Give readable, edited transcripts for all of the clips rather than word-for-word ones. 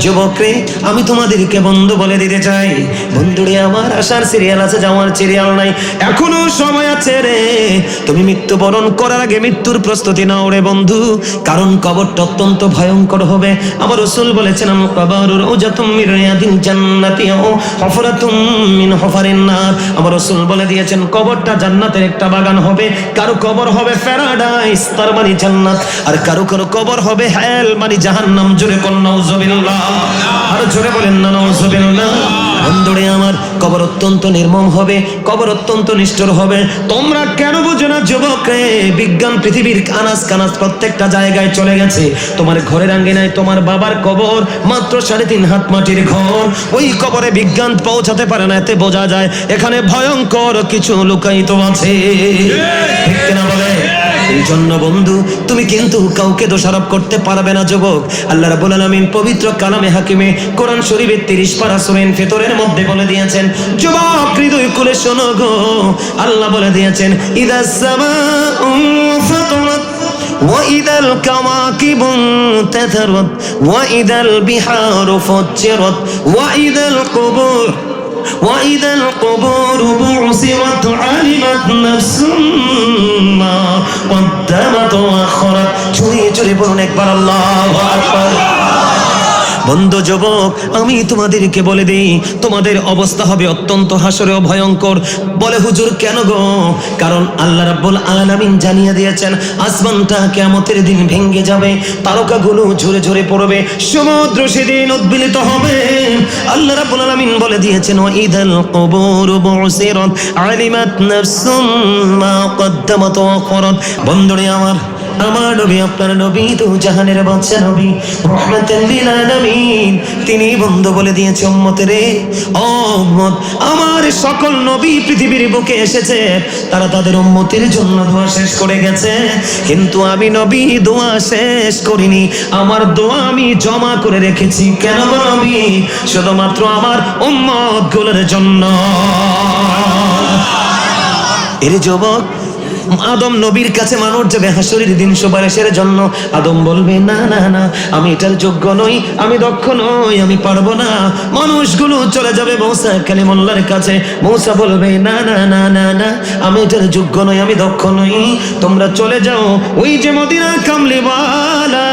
যুবক রে, আমি তোমাদেরকে বন্ধু বলে দিতে চাই, বন্ধুরে আমার, আসার সিরিয়াল আছে, যাওয়ার সিরিয়াল নাই, এখনো সময় আছে রে। তুমি মৃত্যুবরণ করার আগে মৃত্যুর প্রস্তুতি নাও রে বন্ধু, কারণ কবরটা অত্যন্ত ভয়ঙ্কর হবে। আমার রাসূল বলেছেন, আল কবরু রাউজাতুম মিন রিয়াদিল জান্নাতি ও হুফরাতুম মিন হুফারিন নার। আমার রাসূল বলে দিয়েছেন, কবরটা জান্নাতের একটা বাগান হবে। কারো কবর হবে প্যারাডাইস, তার মানে জান্নাত, আর কারো কারো কবর হবে হেল, মানে জাহান্নাম। জোরে কোন নাউজুবিল্লাহ, আর জোরে বলেন না নাউজুবিল্লাহ। বন্ধুরে আমার, কবর অত্যন্ত নির্মম হবে, কবর অত্যন্ত নিষ্ঠুর হবে। তোমরা কেন বুঝো না যুবক রে? বিজ্ঞান পৃথিবীর আনাজ কানাজ প্রত্যেকটা জায়গায় চলে গেছে। তোমার ঘরের আঙ্গিনায় তোমার বাবার কবর, মাত্র 3.5 হাত মাটির ঘর। ওই কবরে বিজ্ঞান পৌঁছাতে পারে না, এতে বোঝা যায় এখানে ভয়ঙ্কর কিছু লুকায়িত আছে। ঠিক কিনা বলে? এই জন্য বন্ধু, তুমি কিন্তু কাউকে দোষারোপ করতে পারবে না যুবক। আল্লাহ রাব্বুল আলামিন পবিত্র কালামে হাকিমে কোরআন শরীফের 30 পারা সূরা ফিতরের মধ্যে বলে দিয়েছেন, যুবক হৃদয় খুলে শোনো গো, আল্লাহ বলে দিয়েছেন, ইদাস সামাউ ফাতারাত ওয়া ইদাল কাওয়াকিবু তাতারাত ওয়া ইদাল বিহারু ফুজ্জিরাত ওয়া ইদাল কুবুর وَإِذَا الْقُبُورُ بُعْثِرَتْ عَلِمَتْ نَفْسٌ مَّا قَدَّمَتْ وَأَخَّرَتْ। জোরে জোরে বলুন একবার আল্লাহু আকবার। বন্ধু যুবক, আমি তোমাদেরকে বলে দিই, তোমাদের অবস্থা হবে অত্যন্ত হাসরে ভয়ঙ্কর। বলে হুজুর কেন গো? কারণ আল্লাহ রাব্বুল আলামিন জানিয়ে দিয়েছেন, আসমানটা কিয়ামতের দিন ভেঙে যাবে, তারকাগুলো ঝরে ঝরে পড়বে, সমুদ্র সেদিন উদ্বেলিত হবে। আল্লাহ রাব্বুল আলামিন বলে দিয়েছেন, ওয়াইদাল কুবুরু বুসিরাত আলিমাত নাফসুম মা কদ্দামাত ওয়া আখরাত। বন্ধুরে আমার নবী, আপনার নবী তো জাহানের বাদশা নবী, রাহমাতাল লিল আলামিন। তিনি বন্ধু বলে দিয়েছে, উম্মতেরে, ও উম্মত, আমার সকল নবী পৃথিবীর বুকে এসেছে, তারা তাদের উম্মতের জন্য দোয়া শেষ করে গেছে, কিন্তু আমি নবী দোয়া শেষ করিনি, আমার দোয়া আমি জমা করে রেখেছি। কেন নবী? শুধুমাত্র আমার উম্মতগুলোর জন্য। এর যুবক, আদম নবীর কাছে মানুষ যাবে হাসরের দিন সুপারিশের জন্য। আদম বলবে, না না না, আমি এটার যোগ্য নই, আমি দক্ষ নই, আমি পারবো না। মানুষগুলো চলে যাবে মূসা কালিমুল্লাহর কাছে। মূসা বলবে, না না না না না, আমি এটার যোগ্য নই, আমি দক্ষ নই, তোমরা চলে যাও ওই যে মদিনা কামলিওয়ালা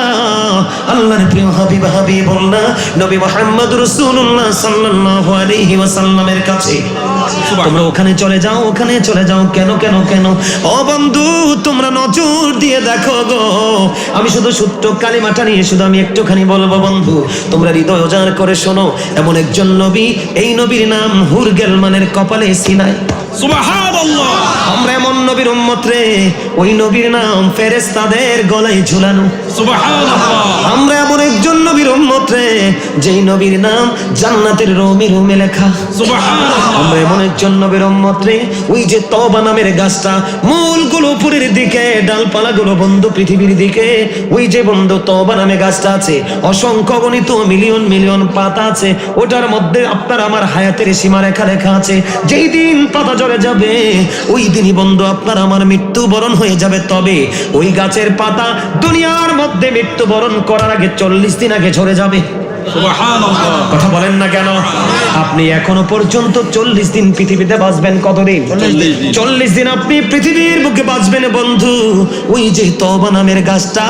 আল্লাহর প্রিয় হাবিবুল্লাহ নবী মুহাম্মদ রাসূলুল্লাহ সাল্লাল্লাহু আলাইহি ওয়াসাল্লামের কাছে। তোমরা ওখানে চলে যাও, ওখানে চলে যাও। কেন কেন কেন? ও বন্ধু, তোমরা নজর দিয়ে দেখো গো, আমি শুধু সূত্র কালিমাটা নিয়ে শুধু আমি একটুখানি বলবো বন্ধু, তোমরা হৃদয় উজাড় করে শোনো। এমন একজন নবী, এই নবীর নাম হুর গেলমানের কপালে সিনাই। সুবহানাল্লাহ। আমরা এমন নবীর উম্মত রে, ওই নবীর নাম ফেরেশতাদের গলায় ঝুলানো। সুবহানাল্লাহ। আমরা এমন একজন নবীর উম্মত রে, যেই নবীর নাম জান্নাতের রোমে রোমে লেখা। সুবহানাল্লাহ। আমরা এমন একজন নবীর উম্মত রে, ওই যে তওবা নামের গাছটা, মূলগুলো উপরের দিকে, ডালপালাগুলো বন্ধু পৃথিবীর দিকে। ওই যে বন্ধু তওবা নামে গাছটা আছে, অসংখ্য গণিত মিলিয়ন মিলিয়ন পাতা আছে, ওটার মধ্যে আপনার আমার হায়াতের সীমারেখা লেখা আছে। যেই দিন পাতা ঝরে যাবে, ওই দিনই বন্ধু আপনার আমার মৃত্যুবরণ হয়ে যাবে। তবে ওই গাছের পাতা দুনিয়ার মধ্যে মৃত্যুবরণ করার আগে 40 দিন আগে ঝরে যাবে। সুবহানাল্লাহ। কথা বলেন না কেন? আপনি এখনো পর্যন্ত 40 দিন পৃথিবীতে বাঁচবেন। কতদিন? 40 দিন আপনি পৃথিবীর বুকে বাঁচবেন বন্ধু। ওই যে তওবা নামের গাছটা,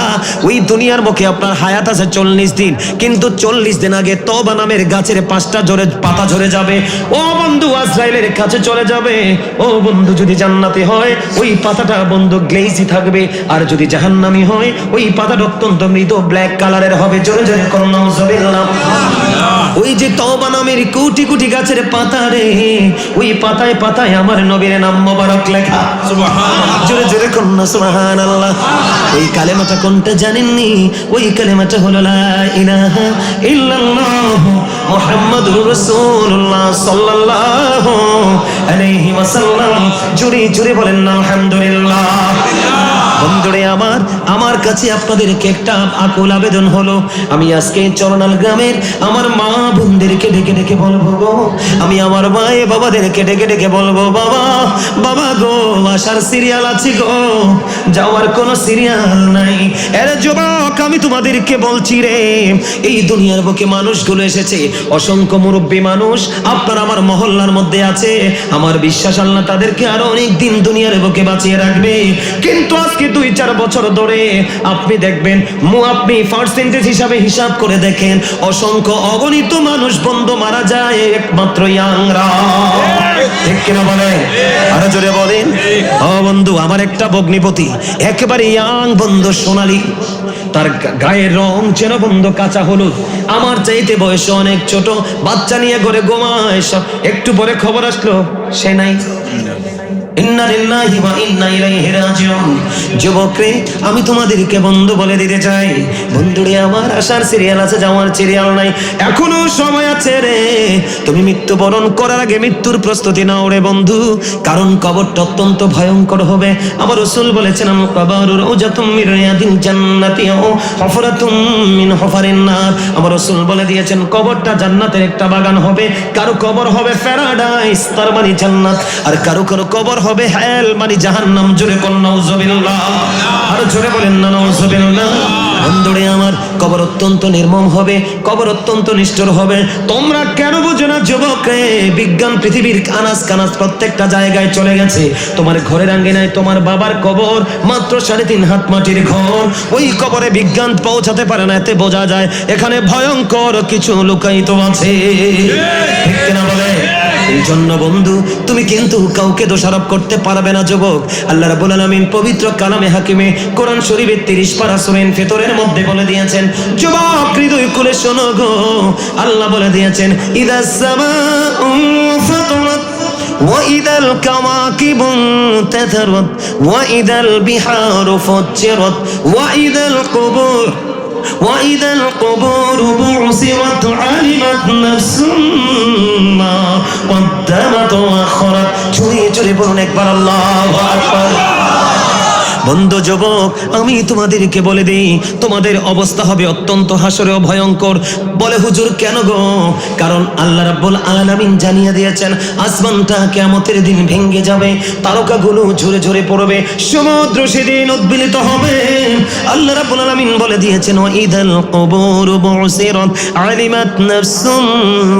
ওই দুনিয়ার বুকে আপনার হায়াত আছে 40 দিন, কিন্তু 40 দিন আগে তওবা নামের গাছের 5টা পাতা ঝরে যাবে। ও বন্ধু, আজরাইলের কাছে চলে যাবে। ও বন্ধু, যদি জান্নাতি হয় ওই পাতাটা বন্ধু গ্লেজি থাকবে, আর যদি জাহান্নামী হয় ওই পাতাটা অত্যন্ত মৃদু ব্ল্যাক কালারের হবে। জোরে জোরে করুন নাউজুবিল্লাহ। ওই যে তওবা নামের কোটি কোটি গাছের পাতা রে, ওই পাতায় পাতায় আমার নবীর নাম মোবারক লেখা। সুবহানাল্লাহ। জোরে জোরে করুন না সুবহানাল্লাহ। ওই কালেমাটা কোনটা জানেননি? ওই কালেমাটা হলো লা ইলাহা ইল্লাল্লাহ মুহাম্মাদুর রাসূলুল্লাহ সাল্লাল্লাহু আলাইহি ওয়াসাল্লাম। জোরে জোরে বলেন না আলহামদুলিল্লাহ। বন্ধুরে আমার কাছে আপনাদেরকে একটা আকুল আবেদন হলো, আমি আজকে চরনাল গ্রামের আমার মা বোনদেরকে ডেকে ডেকে বলবো গো, আমি আমার মায়ে বাবাদেরকে ডেকে ডেকে বলবো, বাবা বাবা গো, আসার সিরিয়াল আছে গো, যাওয়ার কোনো সিরিয়াল নাই। এর যুবক আমি তোমাদেরকে বলছি রে, এই দুনিয়ার বুকে মানুষগুলো এসেছে, অসংখ্য মুরব্বী মানুষ আপনার আমার মহল্লার মধ্যে আছে, আমার বিশ্বাস আল্লাহ তাদেরকে আরো অনেক দিন দুনিয়ার বুকে বাঁচিয়ে রাখবে। কিন্তু আজকে 2-4 বছর ধরে আপনি দেখবেন, আপনি পার্সেন্টেজ হিসাবে হিসাব করে দেখেন, অসংখ্য অগণিত মানুষ বন্ধ মারা যায় একমাত্র ইয়াংরা। ঠিক কিনা বলেন? আরো জোরে বলেন। ও বন্ধু, আমার একটা ভগ্নিপতি একেবারে ইয়াং বন্ধু, সোনালী, তার গায়ের রং যেন বন্ধু কাঁচা হলুদ, আমার চাইতে বয়সে অনেক ছোট, বাচ্চা নিয়ে ঘরে ঘুমায়, একটু পরে খবর আসলো সে নাই। ইন্না লিল্লাহি ওয়া ইন্না ইলাইহি রাজিউন। যুবকরে আমি তোমাদেরকে বন্ধু বলে দিতে চাই, বন্ধুরে আমার আসার সিরিয়াল আছে, যাওয়ার সিরিয়াল নাই, এখনো সময় আছে রে। তুমি মৃত্যুবরণ করার আগে মৃত্যুর প্রস্তুতি নাও রে বন্ধু, কারণ কবরটা অত্যন্ত ভয়ঙ্কর হবে। আমার রাসূল বলেছেন, আল কবরু রাউজাতুম মির রিয়াদিল জান্নাতি ওয়া হুফরাতুম মিন হুফারিন নার। আমার রাসূল বলে দিয়েছেন, কবরটা জান্নাতের একটা বাগান হবে, কারো কবর হবে প্যারাডাইস, তার মানে জান্নাত, আর কারো কারো কবর হবে হেল, মানে জাহান্নাম। জোরে কোন নাউজুবিল্লাহ, আর জোরে বলেন না নাউজুবিল্লাহ। বন্ধুরে আমার, কবর অত্যন্ত নির্মম হবে, কবর অত্যন্ত নিষ্ঠুর হবে। তোমরা কেন বুঝো না যুবক রে? বিজ্ঞান পৃথিবীর আনাজ কানাজ প্রত্যেকটা জায়গায় চলে গেছে। তোমার ঘরের আঙ্গিনায় তোমার বাবার কবর, মাত্র 3.5 হাত মাটির ঘর, ওই কবরে বিজ্ঞান পৌঁছাতে পারে না, এতে বোঝা যায় এখানে ভয়ঙ্কর কিছু লুকায়িত আছে। ঠিক কিনা বলে? এই জন্য বন্ধু, তুমি কিন্তু কাউকে দোষারোপ করতে পারবে না যুবক। আল্লাহ রাব্বুল আলামিন পবিত্র কালামে হাকিমে কোরআন শরীফের 30 পারা সূরা ফিতরের মধ্যে বলে দিয়েছেন, যুবক হৃদয় খুলে শোনো গো, আল্লাহ বলে দিয়েছেন, ইদাস সামাউ ফাতারাত ওয়া ইদাল কাওয়াকিবু তাতারাত ওয়া ইদাল বিহারু ফুজ্জিরাত ওয়া ইদাল কুবুর وَإِذَا الْقُبُورُ بُعْثِرَتْ عَلِمَتْ نَفْسٌ مَّا قَدَّمَتْ وَأَخَّرَتْ। জোরে জোরে বলুন একবার আল্লাহু আকবার। বন্ধু যুবক, আমি তোমাদেরকে বলে দিই, তোমাদের অবস্থা হবে অত্যন্ত হাসরে ভয়ঙ্কর। বলে হুজুর কেন গো? কারণ আল্লাহ রাব্বুল আলামিন জানিয়ে দিয়েছেন, আসমানটা কিয়ামতের দিন ভেঙে যাবে, তারকাগুলো ঝরে ঝরে পড়বে, সমুদ্র সেদিন উদ্বেলিত হবে। আল্লাহ রাব্বুল আলামিন বলে দিয়েছেন, ওয়া ইদাল কুবুরু বুসিরাত আলিমাত নাফসুম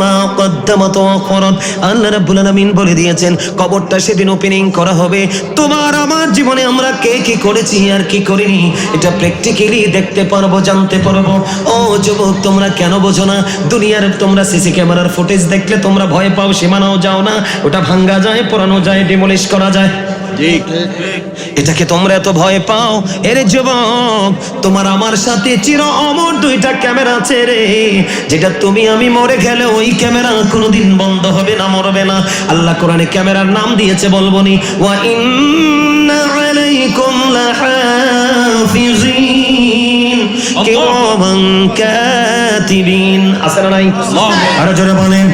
মা কদ্দামাত ওয়া আখরাত। আল্লাহ রাব্বুল আলামিন বলে দিয়েছেন, কবরটা সেদিন ওপেনিং করা হবে। তোমার আমার জীবনে আমরা কে কি করেছি আর কি করিনি, এটা প্র্যাকটিক্যালি দেখতে পারবো, জানতে পারবো। ও যুবক, তোমরা কেন বোঝো না? দুনিয়ার তোমরা সিসি ক্যামেরার ফুটেজ দেখলে তোমরা ভয় পাও, সীমানাও যাও না, ওটা ভাঙ্গা যায়, পোড়ানো যায়, ডিমলিশ করা যায়। এটাকে তোমরা এত ভয় পাও? এর যুবক, তোমার আমার সাথে চির অমর 2টা ক্যামেরা আছে রে, যেটা তুমি আমি মরে গেলে ওই ক্যামেরা কোনোদিন বন্ধ হবে না, মরবে না। আল্লাহ কোরআনে ক্যামেরার নাম দিয়েছে, বলবো নি, ওয়া ইন্না আলাইকুম লাহাফিজিন কিরামান কাতিবিন। আছে না নাই? আরো জোরে বলেন,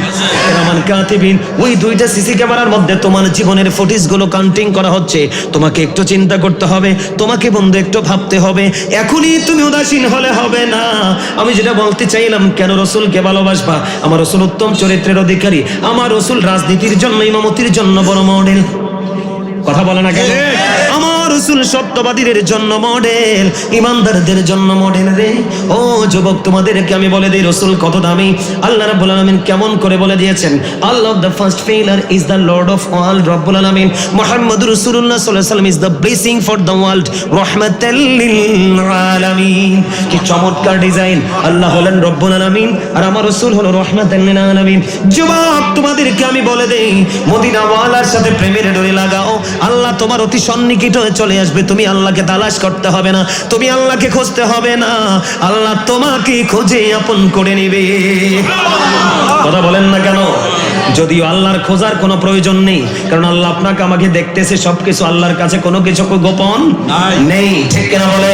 কিরামান কাতিবিন। ওই 2টা সিসি ক্যামেরার মধ্যে তোমার জীবনের ফুটেজগুলো কাউন্টিং করা হচ্ছে। তোমাকে একটু চিন্তা করতে হবে, তোমাকে বন্ধু একটু ভাবতে হবে। এখনই তুমি উদাসীন হলে হবে না। আমি যেটা বলতে চাইলাম, কেন রাসূলকে ভালোবাসবা? আমার রাসূল উত্তম চরিত্রের অধিকারী, আমার রাসূল রাজনীতির জন্য, ইমামতির জন্য বড় মডেল। কথা বলে না কেন? আমার রাসূল সত্যবাদীদের জন্য মডেল, ইমানদারদের জন্য মডেল রে। ও যুবক, তোমাদেরকে আমি বলে দিই রাসূল কত দামি। আল্লাহ রাব্বুল আলামিন কেমন করে বলে দিয়েছেন, Allah the first failure is the lord of all. রাব্বুল আলামিন মুহাম্মদুর রাসূলুল্লাহ সাল্লাল্লাহু আলাইহি ওয়াসাল্লাম is the blessing for the world, রাহমাতাল লিল আলামিন। কি চমৎকার ডিজাইন! আল্লাহ হলেন রব্বুল আলামিন আর আমার রাসূল হলো রাহমাতাল লিল আলামিন। যুবক, তোমাদেরকে আমি বলে দেই, মদিনা ওয়ালার সাথে প্রেমের ডোরি লাগাও, আল্লাহ তোমার অতি সন্নিকট হয়ে চলে আসবে। তুমি আল্লাহকে তালাশ করতে হবে না, তুমি আল্লাহকে খুঁজতে হবে না, আল্লাহ তোমাকে খুঁজে আপন করে নিবে। কথা বলেন না কেন? যদিও আল্লাহর খোঁজার কোনো প্রয়োজন নেই, কারণ আল্লাহ আপনাকে আমাকে দেখতেছে, সবকিছু আল্লাহর কাছে কোনো কিছু গোপন নেই, ঠিক কিনা বলে?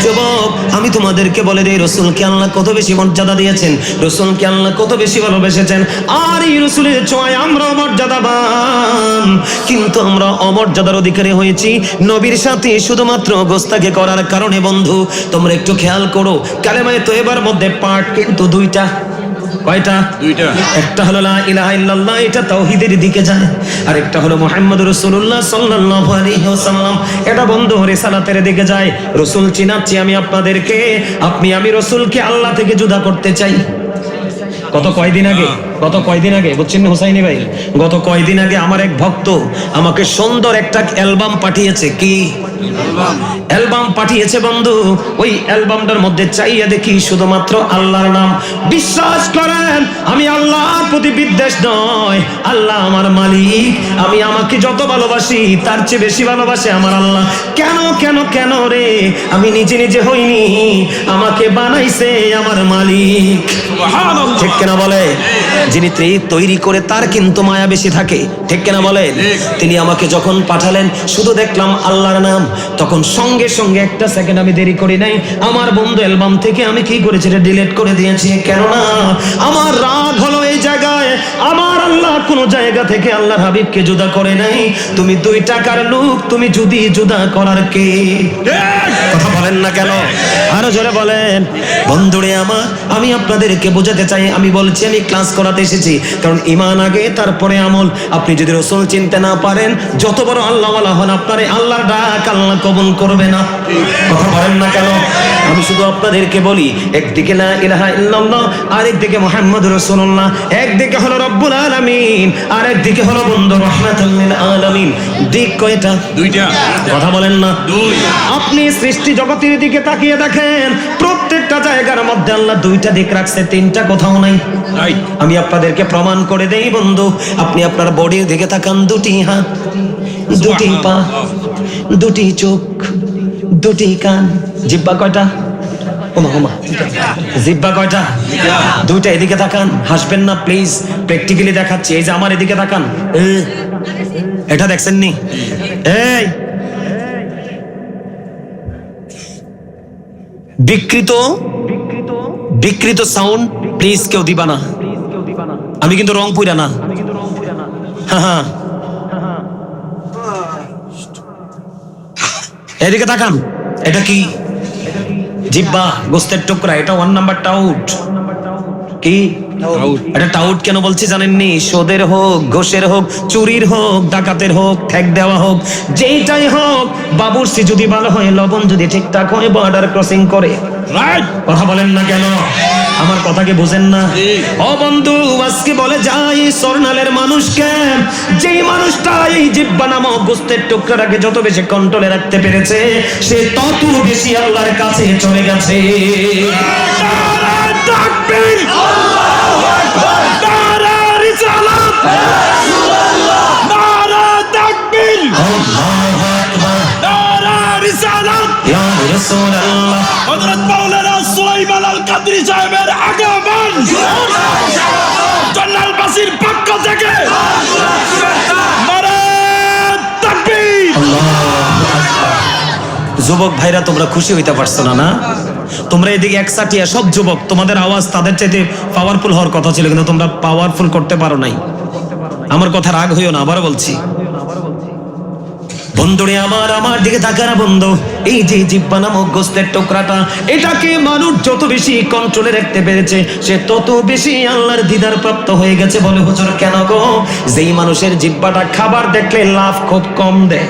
যুবক, আমি তোমাদেরকে বলে দেই, রসুলকে আল্লাহ কত বেশি মর্যাদা দিয়েছেন, রসুলকে আল্লাহ কত বেশি ভালোবেসেছেন। আর এই রসুলের ছোঁয়ায় আমরা মর্যাদাবান, কিন্তু আমরা অমর্যাদার অধিকারী হয়েছি নবীর সাথে শুধুমাত্র গোস্তাকে করার কারণে। বন্ধু, তোমরা একটু খেয়াল করো, কালেমায়ে তয়্যিবার মধ্যে পার্ট কিন্তু দুইটা। কয়টা? দুইটা। একটা হলো লা ইলাহা ইল্লাল্লাহ, এটা তাওহীদের দিকে যায়, আর একটা হলো মুহাম্মদুর রাসূলুল্লাহ সাল্লাল্লাহু আলাইহি ওয়াসাল্লাম, এটা বন্ধু রিসালাতের দিকে যায়। রাসূল চিনাচ্ছি আমি আপনাদেরকে, আমি রাসূলকে আল্লাহ থেকে জুদা করতে চাই। গত কয়দিন আগে বুঝছেন হুসাইনি ভাই, গত কয়দিন আগে আমার এক ভক্ত আমাকে সুন্দর একটা অ্যালবাম পাঠিয়েছে। কি অ্যালবাম পাঠিয়েছে বন্ধু? ওই অ্যালবামটার মধ্যে চাইয়া দেখি শুধুমাত্র আল্লাহর নাম। বিশ্বাস করেন, আমি আল্লাহর প্রতি বিদ্বেষ নয়, আল্লাহ আমার মালিক, আমি আমাকে যত ভালোবাসি তার চেয়ে বেশি ভালোবাসে আমার আল্লাহ। কেন কেন কেন রে? আমি নিজে হইনি, আমাকে বানাইছে আমার মালিক। ঠিক কিনা বলে? যিনি তৈরি করে তার কিন্তু মায়া বেশি থাকে, ঠিক কিনা বলে? তিনি আমাকে যখন পাঠালেন, শুধু দেখলাম আল্লাহর নাম, তখন সঙ্গে সঙ্গে একটা সেকেন্ড আমি দেরি করি নাই, আমার বন্ধু অ্যালবাম থেকে আমি কি করেছি, এটা ডিলিট করে দিয়েছি। কেননা আমার রাগ হলো এই জায়গায়, আমার আল্লাহ কোন জায়গা থেকে আল্লাহর হাবিবকে জুদা করে নাই। তুমি 2 টাকার লোক, তুমি যদি জুদা করার কে? কথা বলেন না কেন? আরো জোরে বলেন। বন্ধুরে আমার, আমি আপনাদেরকে বোঝাতে চাই, আমি বলছি আমি ক্লাস করাতে এসেছি, কারণ ঈমান আগে তারপরে আমল। আপনি যদি রাসূল চিনতে না পারেন, যত বড় আল্লাহওয়ালা হন, আপনার আল্লাহর ডাক আল্লাহ কবুল করবে না। কথা বলেন না কেন? আমি শুধু আপনাদেরকে বলি, একদিকে লা ইলাহা ইল্লাল্লাহ, আরেকদিকে মুহাম্মদুর রাসূলুল্লাহ, একদিকে হলো রব্বুল আলামিন, আরেকদিকে হলো বন্ধু রাহমাতুল লিল আলামিন। দিক কয়টা? দুইটা। কথা বলেন না? দুই। আপনি সৃষ্টি জগতের দিকে তাকিয়ে দেখেন, প্রত্যেকটা জায়গার মধ্যে আল্লাহ 2টা দিক রাখছে, 3টা কোথাও নাই। আমি আপনাদেরকে প্রমাণ করে দেই বন্ধু, আপনি আপনার বডির দিকে তাকান, 2টি হাত, 2টি পা, 2টি চোখ, 2টি কান, জিহ্বা কয়টা? ওমা জিহ্বা কয়টা? 2টা। এদিকে তাকান, হাসবেন না প্লিজ, প্র্যাকটিক্যালি দেখাচ্ছি। এই যে আমার এদিকে তাকান, এটা দেখছেন নি? এই বিকৃত সাউন্ড প্লিজ কেউ দিবা না, আমি কিন্তু রং পুরা না। হ্যাঁ, এদিকে তাকান, এটা কি? জিহ্বা, গোস্তের টুকরা, এটা 1 নাম্বার টাউট। কি এটা টাউট কেন বলছি জানেননি? সোদের হোক, ঘোষের হোক, চুরির হোক, ডাকাতের হোক, ঠেক দেওয়া হোক, যেটাই হোক, বাবুর্চি যদি ভালো হয়, লবণ যদি ঠিকঠাক হয়, বর্ডার ক্রসিং করে। কথা বলেন না কেন? আমার কথাকে বুঝেন না? ও বন্ধু, আজকে বলে যাই সরনালের মানুষকে, যেই মানুষটা এই জিহ্বা নামক গোস্তের টুকরাটাকে যত বেশি কন্ট্রোলে রাখতে পেরেছে, সে তত বেশি আল্লাহর কাছে চলে গেছে। হযরত মাওলানা সুলাইমান আল কাদরি সাহেবের আগমন জন্নালবাসীর পক্ষ থেকে নারে তাকবীর। যুবক ভাইরা, তোমরা খুশি হইতে পারছো না? না, তোমরা এদিকে একসাটিয়া সব যুবক, তোমাদের আওয়াজ তাদের চাইতে পাওয়ারফুল হওয়ার কথা ছিল, কিন্তু তোমরা পাওয়ারফুল করতে পারো নাই। আমার কথা রাগ হইও না, আবার বলছি। বন্ধুরে আমার দিকে তাকারা বন্ধু, এই যে জিহ্বা নামক গোস্তের টুকরাটা, এটাকে মানুষ যত বেশি কন্ট্রোলে রাখতে পেরেছে, সে তত বেশি আল্লাহর দিদার প্রাপ্ত হয়ে গেছে। বলে হুজুর কেন গো? যেই মানুষের জিহ্বাটা খাবার দেখলে লাভ খুব কম দেয়,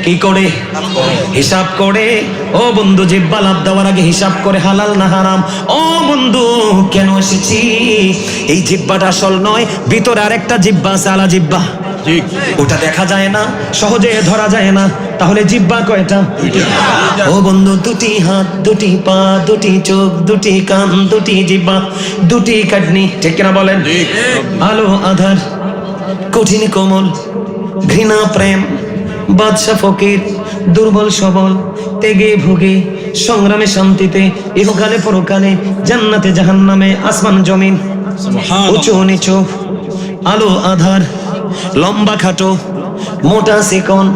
কি করে? হিসাব করে। ও বন্ধু, জিহ্বা লাভ দেওয়ার আগে হিসাব করে হালাল না হারাম। ও বন্ধু, কেন এসেছি? এই জিহ্বাটা আসল নয়, ভিতরে আরেকটা জিহ্বা আছে, আলা জিহ্বা। ওটা দেখা যায় না, সহজে ধরা যায় না। তাহলে জিহ্বা কয়টা? ও বন্ধু, 2টি হাত, 2টি পা, 2টি চোখ, 2টি কান, 2টি জিহ্বা, 2টি কিডনি, ঠিক কিনা বলেন? আলো আধার, কঠিন কোমল, ঘৃণা প্রেম, বাদশা ফকির, দুর্বল সবল, তেগে ভুগে, সংগ্রামে শান্তিতে, ইহকালে পরকালে, জান্নাতে জাহান্নামে, আসমান জমিন, উঁচু নিচু, আলো আধার, লম্বা খাটো, মোটা চিকন,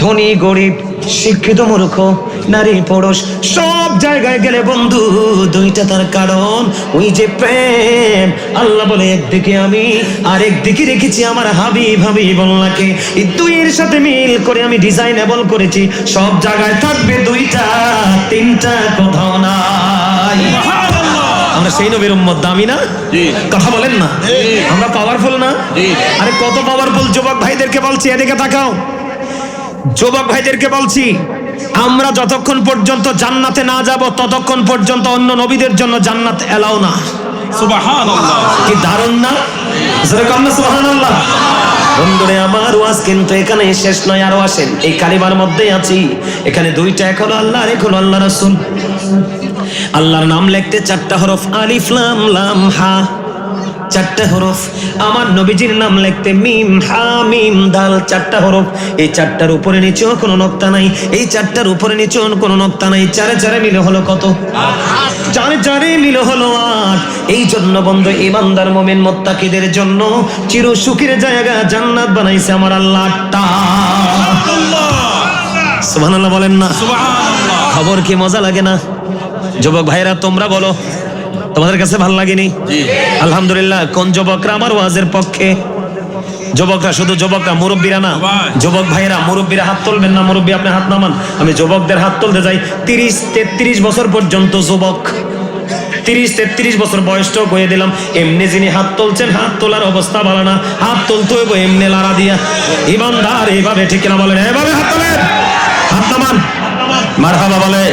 ধনী গরিব, শিক্ষিত মূর্খ, নারী পুরুষ, সব জায়গায় গেলে বন্ধু দুইটা তার কারণ ওই যে প্রেম। আল্লাহ বলে একদিকে আমি আর একদিকে রেখেছি আমার হাবিবুল্লাহকে। এই দুইয়ের সাথে মিল করে আমি ডিজাইনেবল করেছি, সব জায়গায় থাকবে দুইটা, তিনটা কোথাও নাই। আমরা সেই নবীর উম্মত, দামি না? কথা বলেন না, আমরা পাওয়ারফুল না? আরে কত পাওয়ারফুল! যুবক ভাইদেরকে বলছি, এদিকে তাকাও। যুবক ভাইদেরকে বলছি, আমরা যতক্ষণ পর্যন্ত জান্নাতে না যাব ততক্ষণ পর্যন্ত অন্য নবীদের জন্য জান্নাত এলাও না। সুবহানাল্লাহ। কি দারুণ না? জোরে কম না সুবহানাল্লাহ। বন্ধুরে আমার ওয়াজ কিন্তু এখানে শেষ নয়, আরো আসেন। এই কালিমার মধ্যেই আছি, এখানে দুইটা, এক হলো আল্লাহ আর এক হলো আল্লাহ রাসূল। আল্লাহর নাম লিখতে চারটা হরফ, আলিফ লাম লাম হা, চারটা হরফ। আমার নবীজির নাম লিখতে মিম হা মিম দাল, চারটা হরফ। এই চারটার উপরে নিচেও কোনো নক্তা নাই, এই চারটার উপরে নিচেও কোনো নক্তা নাই। চারে চারে মিলে হলো কত? চারে চারে মিলে হলো 8। এই জন্য বন্ধু ইমানদার মুমিন মুত্তাকিদের জন্য চির সুখের জায়গা জান্নাত বানাইছে আমার আল্লাহ 8টা। সুবহানাল্লাহ বলেন না? সুবহানাল্লাহ। খবর কি মজা লাগে না? যুবক ভাইরা তোমরা বলো, তোমাদের কাছে ভালো লাগেনি? আলহামদুলিল্লাহ। কোন যুবকরা আমার ওয়াজের পক্ষে? যুবকরা, শুধু যুবকরা, মুরব্বীরা না। যুবক ভাইরা, মুরব্বীরা হাত তুলবেন না। মুরব্বী আপনি হাত নামান, আমি যুবকদের হাত তুলতে যাই। 30-33 বছর পর্যন্ত যুবক, 30-33 বছর বয়সটাও কয়ে দিলাম। এমনি যিনি হাত তুলছেন, হাত তোলার অবস্থা ভালো না, হাত তুলতে হইব এমনি লাড়া দিয়া। ইমানদার এইভাবে, ঠিক না বলেন? এভাবে হাত তোলেন, হাত নামান, মারহাবা বলে।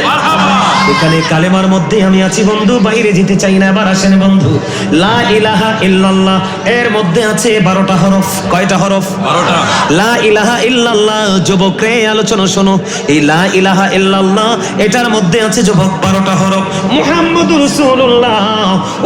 এখানে কালেমার মধ্যে আমি আছি বন্ধু, বাইরে যেতে চাই না। এবার আসেন বন্ধু, লা ইলাহা ইল্লাল্লাহ এর মধ্যে আছে 12টা হরফ। কয়টা হরফ? 12টা। লা ইলাহা ইল্লাল্লাহ, যুবক রে আলোচনা শোনো। এই লা ইলাহা ইল্লাল্লাহ এটার মধ্যে আছে যুবক 12টা হরফ। মুহাম্মদুর রাসূলুল্লাহ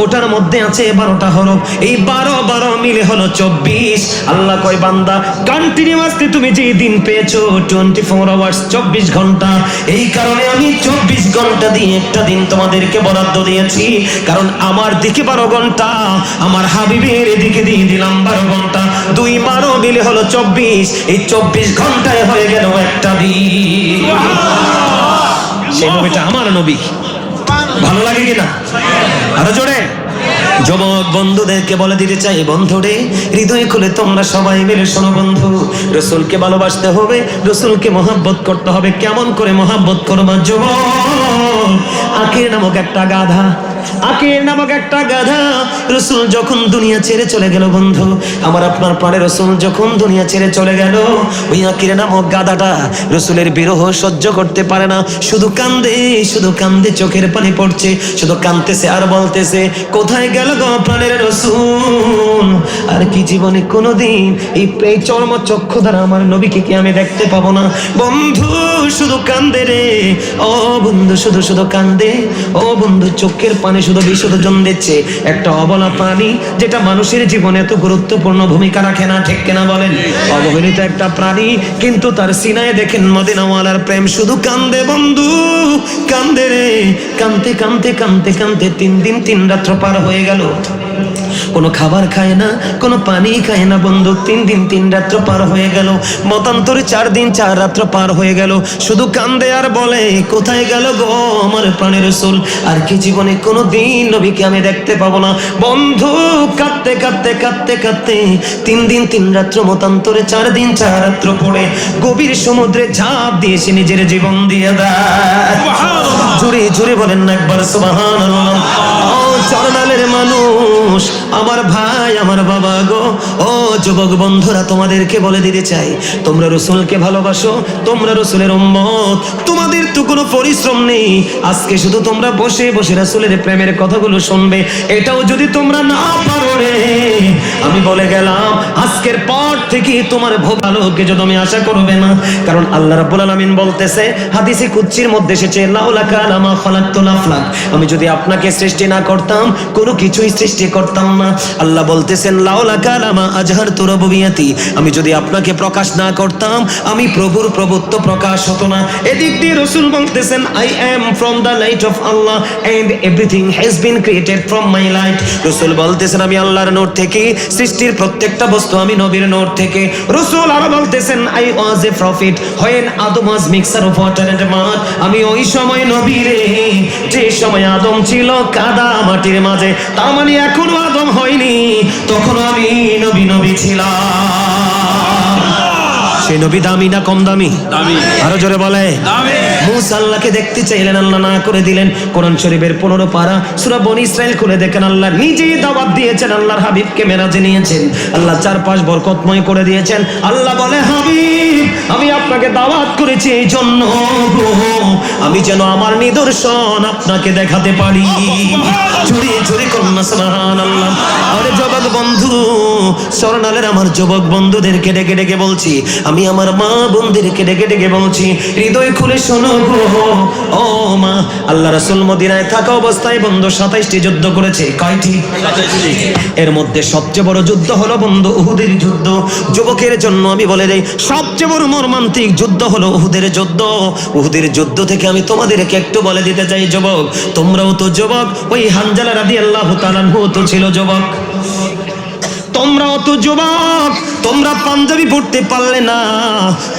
ওটার মধ্যে আছে 12টা হরফ। এই 12 মিলে হলো 24। আল্লাহ কয় বান্দা, কন্টিনিউয়াসলি তুমি যে দিন পেয়েছো 24 আওয়ার্স, 24 ঘন্টা। এই কারণে আমি 24 ঘন্টা দিয়ে একটা দিন তোমাদেরকে বরাদ্দ দিয়েছি, কারণ আমার দিকে 12 ঘন্টা, আমার হাবিবের দিকে দিয়ে দিলাম 12 ঘন্টা। 2 মিলে হলো 24। এই 24 ঘন্টায় হয়ে গেল একটা দিন। সেই নবীটা আমার নবী। ভালো লাগে কিনা? আরো জোরে। যুবক বন্ধুদেরকে বলে দিতে চাই, বন্ধুরে হৃদয় খুলে তোমরা সবাই মিলে শোনো বন্ধু, রসুলকে ভালোবাসতে হবে, রসুলকে মহব্বত করতে হবে। কেমন করে মহব্বত করবা যুবক? আকির নামক একটা গাধা, আকির নামক একটা গাধা রসুল যখন দুনিয়া ছেড়ে চলে গেল বন্ধু, আমার আপনার প্রাণের রসুল যখন দুনিয়া ছেড়ে চলে গেল, ওই আকির নামক গাধাটা রসুলের বিরহ সহ্য করতে পারে না, শুধু কান্দে, শুধু কান্দে, চোখের পানি পড়ছে, শুধু কান্দতেছে আর বলতেছে, কোথায় গেল গো প্রাণের রসুল? আর কি জীবনে কোনোদিন এই চর্ম চক্ষু দ্বারা আমার নবীকে কি আমি দেখতে পাবো না? বন্ধু শুধু কান্দে রে, ও বন্ধু শুধু শুধু কান্দে, ও বন্ধু চোখের পানি শুধু বিসর্জন দিচ্ছে। একটা অবলা প্রাণী যেটা মানুষের জীবনে এত গুরুত্বপূর্ণ ভূমিকা রাখে না, ঠিক কিনা বলেন? অবহেলিত একটা প্রাণী, কিন্তু তার সিনায় দেখেন মদিনাওয়ালার প্রেম। শুধু কান্দে বন্ধু, কান্দে রে, কান্দতে কান্দতে কান্দতে কান্দতে 3 দিন 3 রাত্র পার হয়ে গেল। কোনো খাবার খায় না, কোনো পানি খায় না বন্ধু। 3 দিন 3 রাত্র পার হয়ে গেল, মতান্তরে 4 দিন 4 রাত্র পার হয়ে গেল। শুধু কান্দে আর বলে, কোথায় গেল গো আমার প্রাণের রাসূল? আর কি জীবনে কোনো দিন নবীকে আমি দেখতে পাবো না? বন্ধু কাঁদতে কাঁদতে কাঁদতে কাঁদতে 3 দিন 3 রাত্র মতান্তরে 4 দিন 4 রাত্র পড়ে গভীর সমুদ্রে ঝাঁপ দিয়ে সে নিজের জীবন দিয়ে দেয়। জোরে জোরে বলেন না একবার সুবহানাল্লাহ। ও চরনালের মানুষ, আমার ভাই, আমার বাবা গো, ও যুবক বন্ধুরা, তোমাদেরকে বলে দিতে চাই, তোমরা রসুলকে ভালোবাসো, তোমরা রসুলের উম্মত, তোমাদের তো কোনো পরিশ্রম নেই। আজকে শুধু তোমরা বসে বসে রাসূলের প্রেমের কথাগুলো শুনবে, এটাও যদি তোমরা না পারো রে, আমি বলে গেলাম আজকের পর থেকে তোমার ভালোকে যদি আমি আশা করবে না। কারণ আল্লাহ রাব্বুল আলামিন বলতেছে, হাদিসে কুদসির মধ্যে এসেছে, লাউলা কালামা খালাকতুল আফলাক, আমি যদি আপনাকে সৃষ্টি না করতাম কোনো কিছুই সৃষ্টি করতাম না। আল্লাহ বলতেছেন, লাউলা কালামা আজহারতু রুবুবিয়াতি, আমি যদি আপনাকে প্রকাশ না করতাম আমি প্রভুর প্রভুত্ব প্রকাশ হতো না। এদিক দিয়ে রাসূল বলতেছেন, I am from the light of Allah and everything has been created from my light. রাসূল বলতেছেন, আমি আল্লাহর নূর থেকে সৃষ্টির প্রত্যেকটা বস্তু আমি নবীর নূর থেকে। রাসূল আরো বলতেছেন, I was a prophet when Adam was mixer of water and mud. আমি ওই সময় নবী রে, যে সময় আদম ছিল কাদা মাটির মাঝে। তার মানে এখনো আদম হয়নি, তখন আমি নবী ছিলাম। সেই নবী দামি না কম দামি? দামি। আরো জোরে বলে দামি। মুসা আল্লাহকে দেখতে চাইলেন, আল্লাহ না করে দিলেন। কোরআন শরীফের 15 পারা সূরা বনী ইসরাইল খুলে দেখেন, আল্লাহ নিজেই দাওয়াত দিয়েছেন, আল্লাহর হাবিবকে মেরাজে নিয়েছেন, আল্লাহ 4-5 বরকতময় করে দিয়েছেন। আল্লাহ বলে, হাবিব আমি আপনাকে দাওয়াত করেছি এই জন্য আমি যেন আমার নিদর্শন আপনাকে দেখাতে পারি। চুরি চুরি করুন সুবহানাল্লাহ। আরে যুবক বন্ধু, স্বর্ণালের আমার যুবক বন্ধুদেরকে ডেকে ডেকে বলছি, আমি আমার মা বোনদেরকে ডেকে ডেকে বলছি, হৃদয় খুলে শোনো গো ও মা। আল্লাহ রাসূল মদিনায় থাকা অবস্থায় বন্ধু 27টি যুদ্ধ করেছে। কয়টি? এর মধ্যে সবচেয়ে বড় যুদ্ধ হলো বন্ধু উহুদের যুদ্ধ। যুবকের জন্য আমি বলে দেই, সবচেয়ে বড় মর্মান্তিক যুদ্ধ হলো উহুদের যুদ্ধ। উহুদের যুদ্ধ থেকে আমি তোমাদেরকে একটু বলে দিতে চাই, যুবক তোমরাও তো যুবক, ওই হানজালা রাদিয়াল্লাহু তাআলা আনহু তো ছিল যুবক, তোমরাও তো যুবক। তোমরা পাঞ্জাবি পড়তে পারলে না,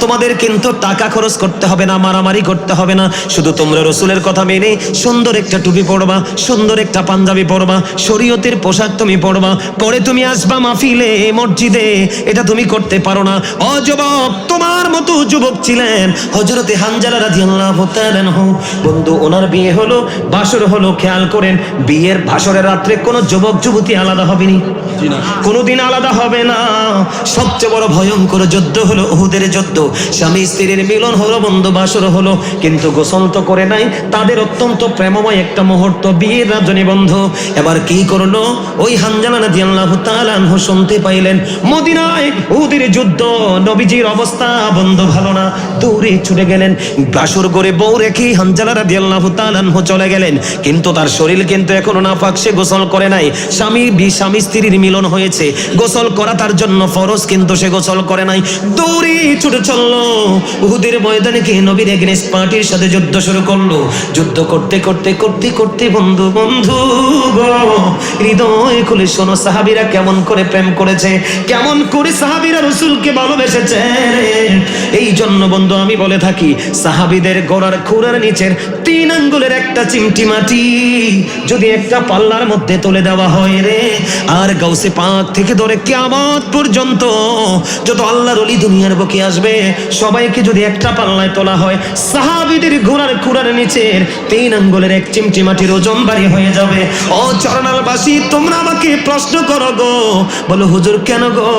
তোমাদের কিন্তু টাকা খরচ করতে হবে না, মারামারি করতে হবে না। শুধু তোমরা রাসূলের কথা মেনে সুন্দর একটা টুপি পরবা, সুন্দর একটা পাঞ্জাবি পরবা, শরীয়তের পোশাক তুমি পরবা, পরে তুমি আসবা মাহফিলে মসজিদে। এটা তুমি করতে পারো না। ও যুবক, তোমার মতো যুবক ছিলেন হযরতে হানজালা রাদিয়াল্লাহু তাআলা আনহু। বন্ধু ওনার বিয়ে হলো, বাসর হলো, খেয়াল করেন বিয়ের ভাসরের রাত্রে কোনো যুবক যুবতী আলাদা হবে না, কোনোদিন আলাদা হবে না। সবচেয়ে বড় ভয়ঙ্কর যুদ্ধ হলো উহুদের যুদ্ধ। স্বামী স্ত্রীর মিলন হলো, বন্ধু বাসর হলো, কিন্তু গোসল তো করে নাই। তাদের অত্যন্ত প্রেমময় একটা মুহূর্ত, বিয়ের রাজনী বন্ধু। এবার কি করলো ওই হানজালা রাদিয়াল্লাহু তাআলা আনহু, শুনতে পাইলেন মদিনায় উহুদের যুদ্ধ, নবীজির অবস্থা বন্ধু ভালো না, দৌড়ে ছুটে গেলেন। বাসর করে বউ রেখে হানজালা রাদিয়াল্লাহু তাআলা আনহু চলে গেলেন, কিন্তু তার শরীর কিন্তু এখনো নাপাক, সে গোসল করে নাই। স্বামী স্ত্রীর মিলন হয়েছে, গোসল করা তার জন্য ফরজ, কিন্তু সে গোসল করে নাই। দৌড়ে ছুটে চললো উহুদের ময়দানে গিয়ে নবীর এগেইনস্ট পার্টির সাথে যুদ্ধ শুরু করলো। যুদ্ধ করতে করতে করতে করতে বন্ধু গো, হৃদয় খুলে শোনো, সাহাবীরা কেমন করে প্রেম করেছে, কেমন করে সাহাবীরা রাসূলকে ভালোবেসেছে। এই জন্য বন্ধু আমি বলে থাকি, সাহাবীদের গোড়ার খুরার নিচের 3 আঙ্গুলের একটা চিমটি মাটি যদি একটা পাল্লার মধ্যে তুলে দেওয়া হয় রে, আর গাউসে পাক থেকে ধরে কিয়ামত পর্যন্ত যত আল্লাহর ওলি দুনিয়ার বুকে আসবে, সবাইকে যদি একটা পাল্লায় তোলা হয়, সাহাবীদের ঘোড়ার খুরার নিচের 3 আঙ্গুলের এক চিমটি মাটির ওজন ভারী হয়ে যাবে। ও চরণালবাসী, তোমরা আমাকে প্রশ্ন করো গো, বলো হুজুর কেন গো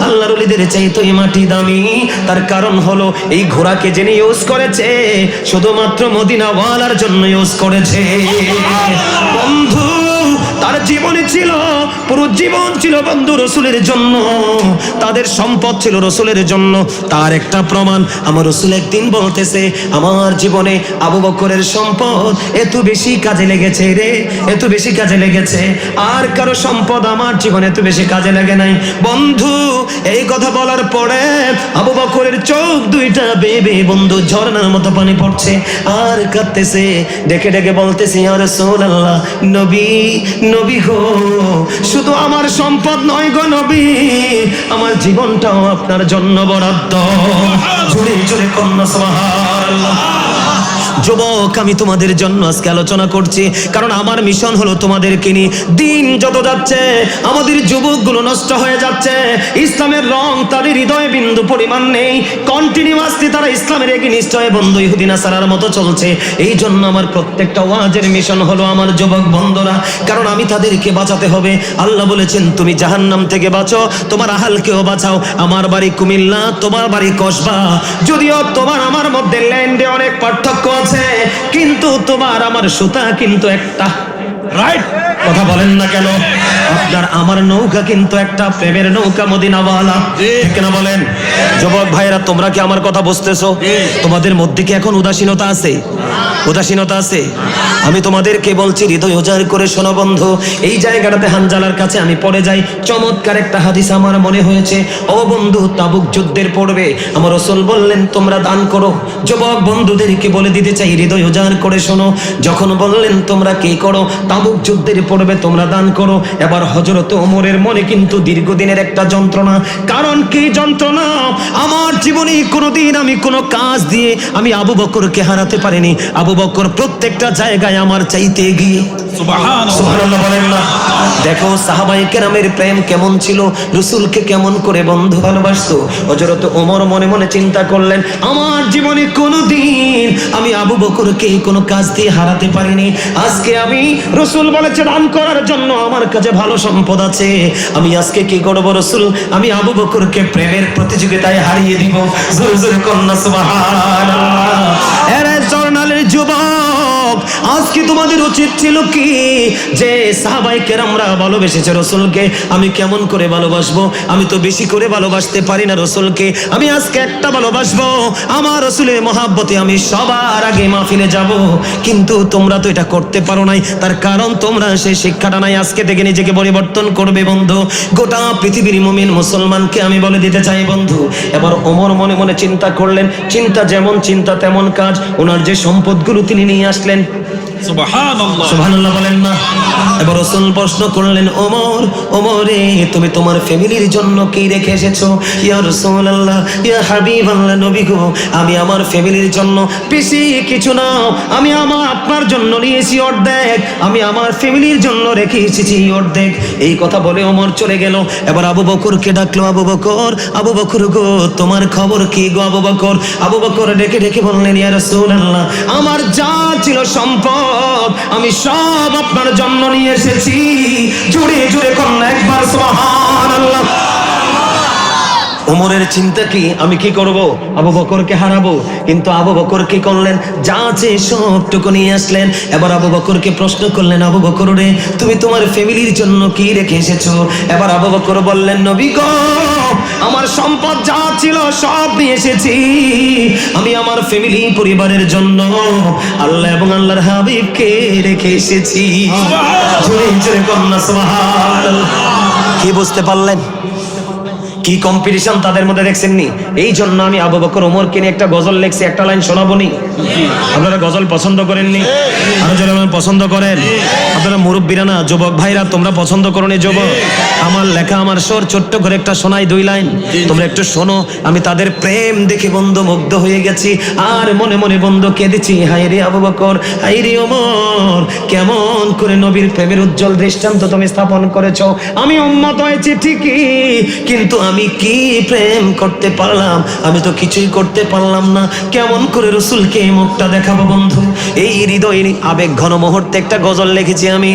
আল্লাহর ওলিদের চাইতে এই মাটি দামি? তার কারণ হলো এই ঘোড়াকে যিনি ইউজ করেছে শুধুমাত্র মদিনাওয়ালার জন্য ইউজ করেছে। বন্ধু তার জীবনে ছিল, পুরো জীবন ছিল বন্ধু রাসূলের জন্য, তাদের সম্পদ ছিল রাসূলের জন্য। তার একটা প্রমাণ, আমার রাসূল একদিন বলতেছে, আমার জীবনে আবু বকরের সম্পদ এত বেশি কাজে লেগেছে রে, এত বেশি কাজে লেগেছে, আর কারো সম্পদ আমার জীবনে এত বেশি কাজে লাগে নাই। বন্ধু এই কথা বলার পরে আবু বকরের চোখ দুইটা বেবে বন্ধু ঝর্ণার মতো পানি পড়ছে, আর কাঁদতেছে, ডেকে ডেকে বলতেছে, ইয়া রাসূলুল্লাহ, নবী গো, শুধু আমার সম্পদ নয় গো নবী, আমার জীবনটাও আপনার জন্য বরাদ্দ। জোরে জোরে কন্যা সুবহানাল্লাহ। যুবক আমি তোমাদের জন্য আজকে আলোচনা করছি, কারণ আমার মিশন হলো তোমাদেরকে নিয়ে। দিন যত যাচ্ছে আমাদের যুবকগুলো নষ্ট হয়ে যাচ্ছে, ইসলামের রং তাদের হৃদয়ে বিন্দু পরিমাণ নেই, কন্টিনিউয়াসলি তারা ইসলামের এগেইনস্ট হয়ে বন্ধু ইহুদি নাসারার মতো চলছে। এই জন্য আমার প্রত্যেকটা ওয়াজের মিশন হলো আমার যুবক বন্ধুরা, কারণ আমি তাদেরকে বাঁচাতে হবে। আল্লাহ বলেছেন তুমি জাহান্নাম থেকে বাঁচো, তোমার আহালকেও বাঁচাও। আমার বাড়ি কুমিল্লা, তোমার বাড়ি কসবা, যদিও তোমার আমার মধ্যে ল্যান্ডে অনেক পার্থক্য আছে, কিন্তু তোমার আমার সুতা কিন্তু একটা, রাইট? কথা বলেন না কেন? আপনার আমার নৌকা কিন্তু একটা প্রেমের নৌকা, মদিনাওয়ালা, ঠিক না বলেন? যুবক ভাইরা তোমরা কি আমার কথা বুঝতেছো? তোমাদের মধ্যে কি এখন উদাসীনতা আছে? উদাসীনতা আছে? আমি তোমাদেরকে বলছি, হৃদয় উজাড় করে শোনো বন্ধু। এই জায়গাটাতে হানজালার কাছে আমি পড়ে যাই, চমৎকার একটা হাদিস আমার মনে হয়েছে। ও বন্ধু, তাবুক যুদ্ধের পড়বে আমার রাসূল বললেন তোমরা দান করো। যুবক বন্ধুদেরকে বলে দিতে চাই, হৃদয় উজাড় করে শোনো, যখন বললেন তোমরা কি করো, তাবুক যুদ্ধের পূর্বে তোমরা দান করো। এবার হযরত ওমরের মনে কিন্তু দীর্ঘদিনের একটা যন্ত্রণা। কারণ কি যন্ত্রণা? আমার জীবনে কোনোদিন আমি কোনো কাজ দিয়ে আমি আবু বকরকে হারাতে পারিনি। আবু বকর প্রত্যেকটা জায়গায় আমার চাইতে এগিয়ে। সুবহানাল্লাহ বলেন না? দেখো সাহাবায়ে কেরামের প্রেম কেমন ছিল, রাসূলকে কেমন করে বন্ধু ভালোবাসতো। হযরত ওমর মনে মনে চিন্তা করলেন, আমার জীবনে কোনোদিন আমি আবু বকরকে কোনো কাজ দিয়ে হারাতে পারিনি। আজকে আমি, রাসূল বলেছে দান করার জন্য আমার কাছে ভালো সম্পদ আছে, আমি আজকে কি করব রাসূল? আমি আবু বকরকে প্রেমের প্রতিযোগিতায় হারিয়ে দিব। জোরে জোরে কন্যা সুবহানাল্লাহ। এরে জর্নালের যুবক, আজকে তোমাদের উচিত ছিল কি যে সাহাবায়ে কেরামরা ভালোবেসেছে রাসূলকে, আমি কেমন করে ভালোবাসবো? আমি তো বেশি করে ভালোবাসতে পারি না রাসূলকে। আমি আজকে একটা ভালোবাসবো, আমার রাসূলের মহব্বতে আমি সবার আগে মাহফিলে যাব। কিন্তু তোমরা তো এটা করতে পারো নাই, তার কারণ তোমরা সেই শিক্ষাটা নাই। আজকে থেকে নিজেকে পরিবর্তন করবে বন্ধু। গোটা পৃথিবীর মুমিন মুসলমানকে আমি বলে দিতে চাই বন্ধু। এবার ওমর মনে মনে চিন্তা করলেন, চিন্তা যেমন চিন্তা তেমন কাজ। ওনার যে সম্পদগুলো তিনি নিয়ে আসলেন, সুবহানাল্লাহ সুবহানাল্লাহ বলেন না? এবার রাসূল প্রশ্ন করলেন, ওমর, ওমরে তুমি তোমার ফ্যামিলির জন্য কি রেখে এসেছো? ইয়া রাসূলুল্লাহ, ইয়া হাবিবাল্লাহ, নবী গো, আমি আমার ফ্যামিলির জন্য বেশি কিছু না, আমি আপনার জন্য নিয়েছি অর্ধেক, আমি আমার ফ্যামিলির জন্য রেখে এসেছি অর্ধেক। এই কথা বলে ওমর চলে গেল। এবার আবু বকরকে ডাকলো, আবু বকর, আবু বকর গো, তোমার খবর কি গো আবু বকর? আবু বকর ডেকে ডেকে বললেন, ইয়া রাসূলুল্লাহ, আমার যা ছিল সম্পদ আমি সব আপনার জন্য নিয়ে এসেছি। জুড়ে জুড়ে কন্যা একবার সুবহানাল্লাহ। ওমরের চিন্তা কি, আমি কি করব? আবু বকরকে হারাবো। কিন্তু আবু বকর কি করলেন? যা আছে সবটুকু নিয়ে আসলেন। এবার আবু বকরকে প্রশ্ন করলেন, আবু বকর রে, তুমি তোমার ফ্যামিলির জন্য কি রেখে এসেছো? এবার আবু বকর বললেন, নবী গো, আমার সম্পদ যা ছিল সব নিয়ে এসেছি, আমি আমার ফ্যামিলি পরিবারের জন্য আল্লাহ এবং আল্লাহর হাবিবকে রেখে এসেছি। জোরে জোরে কন্যা সুবহানাল্লাহ। কি বুঝতে পারলেন? কি কম্পিটিশন তাদের মধ্যে দেখছেননি? এই জন্য আমি আবু বকর ওমরকে নিয়ে একটা গজল লিখছি, একটা লাইন শোনাবনি। আপনারা গজল পছন্দ করেননি? আরো যারা পছন্দ করেন, আপনারা মুরব্বীরা না, যুবক ভাইরা তোমরা পছন্দ করোনি? যুবক, আমার লেখা আমার স্বর ছোট্ট করে একটা শোনাই, 2 লাইন তোমরা একটু শোনো। আমি তাদের প্রেম দেখে বন্ধু মুগ্ধ হয়ে গেছি, আর মনে মনে বন্ধু কেঁদেছি, হায় রে আবু বকর, হায় রে ওমর, কেমন করে নবীর প্রেমের উজ্জ্বল দৃষ্টান্ত তুমি স্থাপন করেছো। আমি উম্মত হয়েছি ঠিকই, কিন্তু আমি কি প্রেম করতে পারলাম? আমি তো কিছুই করতে পারলাম না। কেমন করে রাসূলকে মুখটা দেখাবো বন্ধু? এই হৃদয়ের আবেগ ঘন মুহূর্তে একটা গজল লিখেছি আমি।